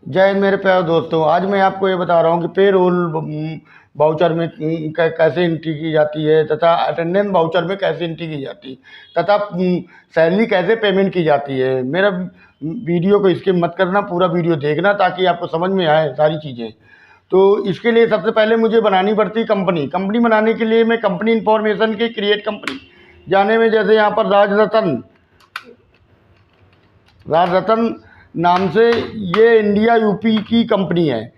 जय हिंद मेरे प्यारे दोस्तों। आज मैं आपको ये बता रहा हूँ कि पेरोल वाउचर में कैसे एंट्री की जाती है तथा अटेंडेंस वाउचर में कैसे एंट्री की जाती है तथा सैलरी कैसे पेमेंट की जाती है। मेरा वीडियो को स्किप मत करना, पूरा वीडियो देखना ताकि आपको समझ में आए सारी चीज़ें। तो इसके लिए सबसे पहले मुझे बनानी पड़ती कंपनी। कंपनी बनाने के लिए मैं कंपनी इन्फॉर्मेशन की क्रिएट कंपनी जाने में, जैसे यहाँ पर राज रतन नाम से ये इंडिया यूपी की कंपनी है।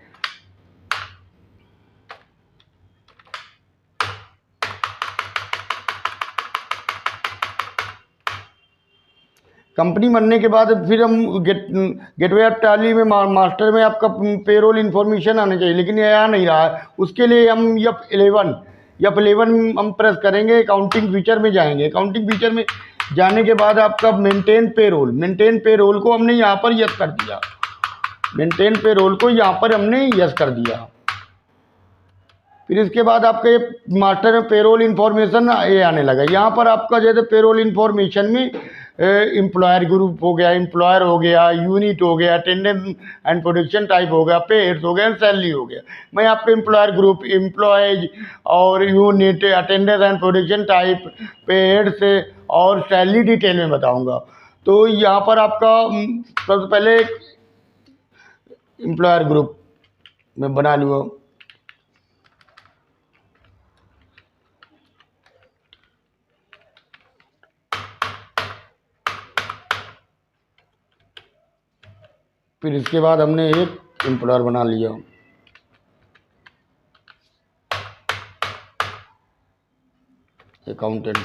कंपनी बनने के बाद फिर हम गेटवे ऑफ टैली में मास्टर में आपका पेरोल इन्फॉर्मेशन आना चाहिए, लेकिन ये आ नहीं रहा है। उसके लिए हम F11 हम प्रेस करेंगे, अकाउंटिंग फीचर में जाएंगे। अकाउंटिंग फीचर में जाने के बाद आपका मेंटेन पेरोल को हमने यहाँ पर यस कर दिया। मेंटेन पेरोल को यहाँ पर हमने यस कर दिया। फिर इसके बाद आपका ये मास्टर में पेरोल इन्फॉर्मेशन ये आने लगा। यहाँ पर आपका जैसे पेरोल इन्फॉर्मेशन में एम्प्लॉयर ग्रुप हो गया, एम्प्लॉयर हो गया, यूनिट हो गया, अटेंडेंस एंड प्रोडक्शन टाइप हो गया, पे हेड्स हो गया, सैलरी हो गया। मैं आपको एम्प्लॉयर ग्रुप, एम्प्लॉयज और unit, attendance and production type, पे हेड्स और सैलरी डिटेल में बताऊँगा। तो यहाँ पर आपका सबसे पहले एम्प्लॉयर ग्रुप में बना लिया। फिर इसके बाद हमने एक एम्प्लॉयर बना लिया। अकाउंटेंट,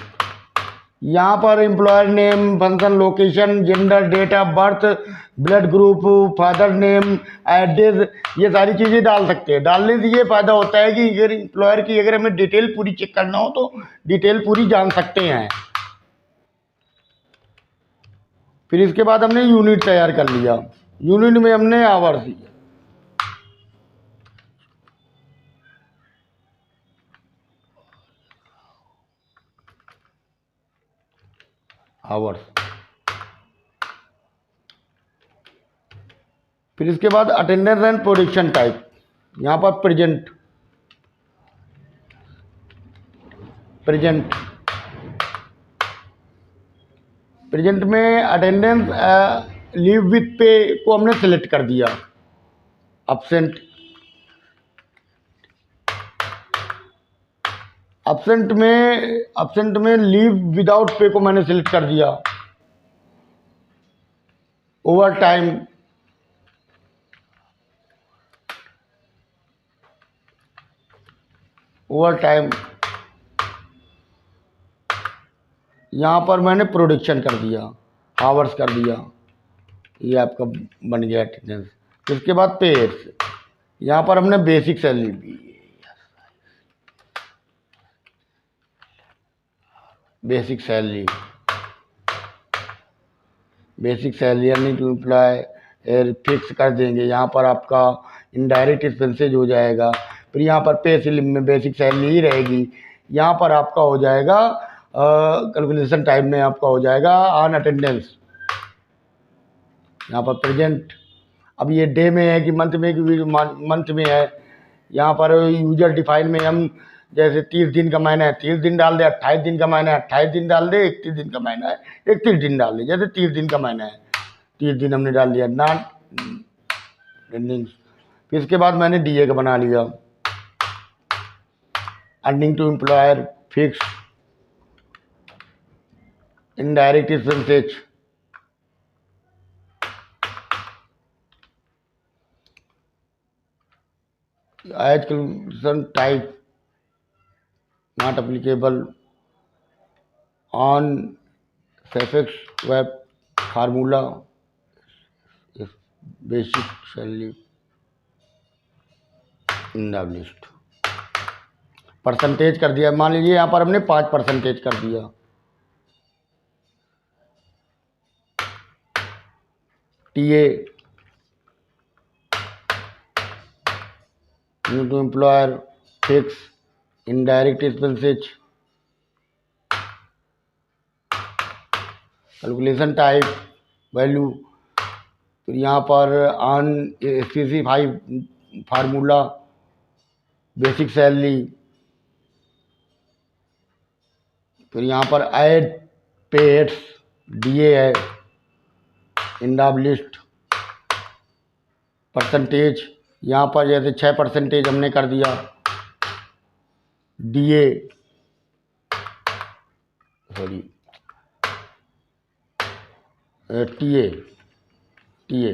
यहाँ पर employer name, function, location, gender, date of birth, blood group, father name, address, ये सारी चीज़ें डाल सकते हैं। डालने से ये फ़ायदा होता है कि अगर एम्प्लॉयर की अगर हमें डिटेल पूरी चेक करना हो तो डिटेल पूरी जान सकते हैं। फिर इसके बाद हमने यूनिट तैयार कर लिया। यूनिट में हमने आवर्स दिया। आवर्स। फिर इसके बाद अटेंडेंस एंड प्रोडक्शन टाइप, यहाँ पर प्रेजेंट में अटेंडेंस लीव विथ पे को हमने सेलेक्ट कर दिया। अब्सेंट में लीव विदाउट पे को मैंने सेलेक्ट कर दिया। ओवर टाइम यहाँ पर मैंने प्रोडक्शन कर दिया, आवर्स कर दिया। ये आपका बन गया अटेंडेंस। इसके बाद पे, यहाँ पर हमने बेसिक सैलरी दी। बेसिक सैलरी यानी टू एम्प्लॉय फिक्स कर देंगे। यहाँ पर आपका इनडायरेक्ट एक्सपेंसेज हो जाएगा। फिर यहाँ पर पे स्लिप में बेसिक सैलरी ही रहेगी। यहाँ पर आपका हो जाएगा कैलकुलेशन टाइम में आपका हो जाएगा ऑन अटेंडेंस। यहाँ पर प्रेजेंट, अब ये डे में है कि मंथ में है। यहाँ पर यूजर डिफाइन में हम जैसे 30 दिन का महीना है 30 दिन डाल दे, 28 दिन का महीना है 28 दिन डाल दे, 31 दिन का महीना है 31 दिन डाल दे। जैसे 30 दिन का महीना है 30 दिन हमने डाल दिया, नॉन रनिंग। फिर इसके बाद मैंने डीए का बना लिया, earning to employer fix, indirect expenses, as calculation type not applicable on suffix web formula is basic salary established। Percentage कर दिया, मान लीजिए यहाँ पर हमने 5% कर दिया। TA new to employer fix indirect expenses, calculation type value फिर यहाँ पर on specify formula, basic salary, फिर यहाँ पर ऐड पेड्स, डीए है, इंडाब परसेंटेज, यहाँ पर जैसे 6% हमने कर दिया, DA sorry TA TA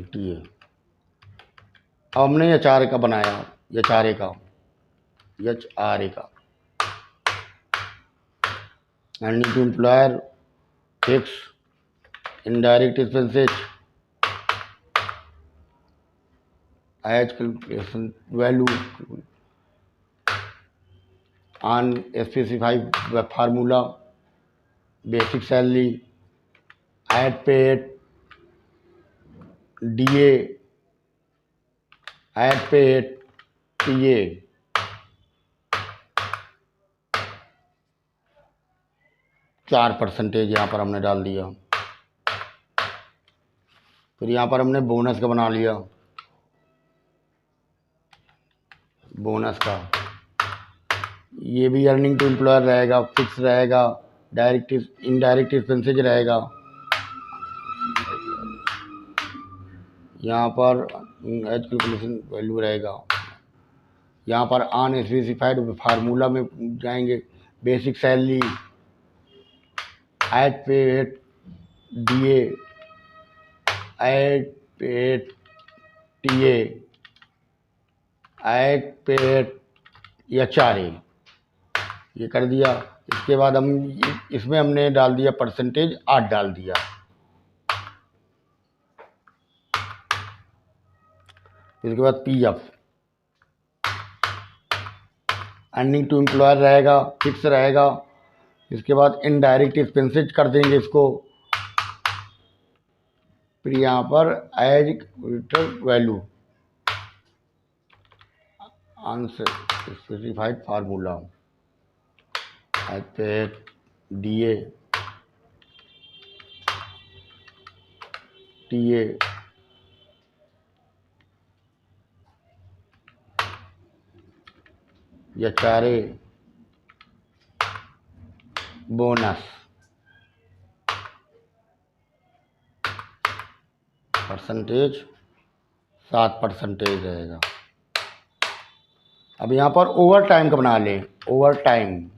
TA. अब हमने एचआर का बनाया, एचआरए का, एचआरए का earning to employer, fix, indirect expenses, as calculation value on specified formula, basic salary, add paid, DA, add paid, TA, चार % यहाँ पर हमने डाल दिया। फिर यहाँ पर हमने बोनस का बना लिया, बोनस का ये भी अर्निंग टू एम्प्लॉयर रहेगा, फिक्स रहेगा, डायरेक्ट इनडायरेक्ट एक्सपेंसेज रहेगा। यहाँ पर एज कैलकुलेशन वैल्यू रहेगा। यहाँ पर ऑन स्पेसिफाइड फार्मूला में जाएंगे, basic salary, add paid, DA, add paid, TA, add paid, HRA, ये कर दिया। इसके बाद हम इसमें हमने डाल दिया परसेंटेज, 8 डाल दिया। इसके बाद पीएफ, अर्निंग टू एम्प्लॉयर रहेगा, फिक्स रहेगा। इसके बाद इनडायरेक्ट एक्सपेंसेज कर देंगे इसको। फिर यहाँ पर as value on specified formula, as paid, DA, TA, HRA, bonus, percentage 7% रहेगा। अब यहाँ पर ओवर टाइम का बना लें, overtime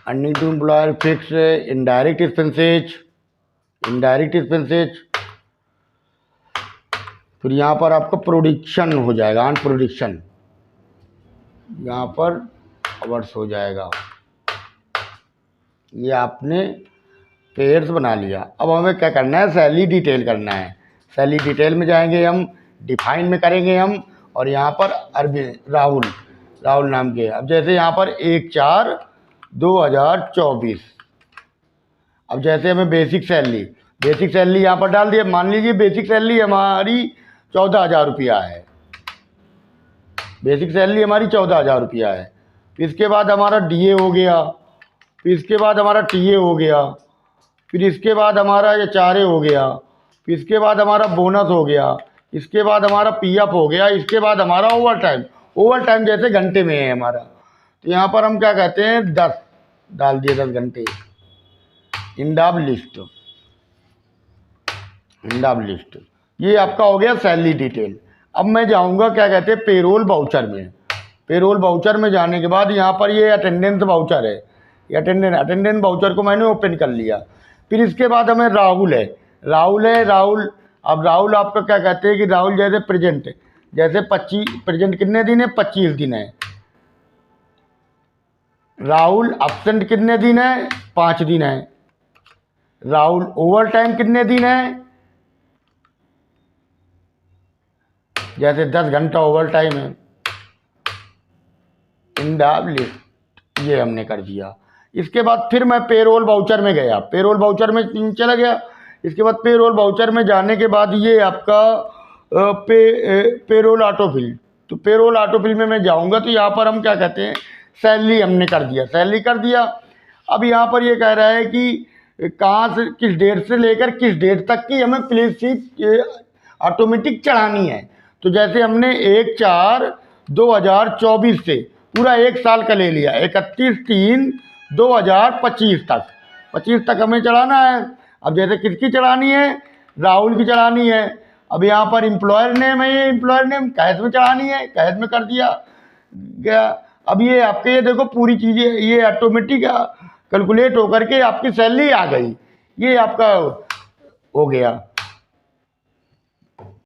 earning to employer, fix, indirect expenses, फिर यहाँ पर आपका प्रोडक्शन हो जाएगा, ऑन प्रोडक्शन, यहाँ पर आवर्स हो जाएगा। ये आपने पेयर्स बना लिया। अब हमें क्या करना है, सैलरी डिटेल करना है। सैलरी डिटेल में जाएंगे हम, डिफाइन में करेंगे हम, और यहाँ पर राहुल नाम के। अब जैसे यहाँ पर 1/4/2024, अब जैसे हमें बेसिक सैलरी यहाँ पर डाल दिया। मान लीजिए बेसिक सैलरी हमारी 14,000 रुपया है, बेसिक सैलरी हमारी 14,000 रुपया है। इसके बाद हमारा डीए हो गया, फिर इसके बाद हमारा टीए हो गया, फिर इसके बाद हमारा एचआरए हो गया, फिर इसके बाद हमारा बोनस हो गया, इसके बाद हमारा पीएफ हो गया, इसके बाद हमारा ओवर टाइम जैसे घंटे में है हमारा, तो यहाँ पर हम क्या कहते हैं 10 डाल दिए, 10 घंटे। इंडाब लिस्ट, ये आपका हो गया सैलरी डिटेल। अब मैं जाऊंगा क्या कहते हैं पेरोल वाउचर में। पेरोल वाउचर में जाने के बाद यहाँ पर ये अटेंडेंस वाउचर है, ये अटेंडेंस वाउचर को मैंने ओपन कर लिया। फिर इसके बाद हमें राहुल अब राहुल आपका क्या कहते हैं कि राहुल जैसे प्रेजेंट, जैसे 25 प्रेजेंट कितने दिन है, 25 दिन है। राहुल एब्सेंट कितने दिन है, 5 दिन है। राहुल ओवर टाइम कितने दिन है, जैसे 10 घंटा ओवर टाइम है। इंडाब लिस्ट ये हमने कर दिया। इसके बाद फिर मैं पेरोल वाउचर में गया, पेरोल वाउचर में चला गया। इसके बाद पेरोल वाउचर में जाने के बाद ये आपका पेरोल ऑटोफिल। तो पेरोल ऑटोफिल में मैं जाऊंगा तो यहाँ पर हम क्या कहते हैं, सैलरी हमने कर दिया, सैलरी कर दिया। अब यहाँ पर ये कह रहा है कि कहाँ से, किस डेट से लेकर किस डेट तक की हमें प्ले स्लिप ऑटोमेटिक चढ़ानी है। तो जैसे हमने 1/4/2024 से पूरा 1 साल का ले लिया, 31/3/2025 तक, 25 तक हमें चढ़ाना है। अब जैसे किसकी चढ़ानी है, राहुल की चढ़ानी है। अब यहाँ पर एम्प्लॉयर नेम है, ये एम्प्लॉयर नेम कैश में चढ़ानी है, कैश में कर दिया गया। अब ये आपके ये देखो पूरी चीज़ें ये ऑटोमेटिक कैलकुलेट होकर के आपकी सैलरी आ गई, ये आपका हो गया।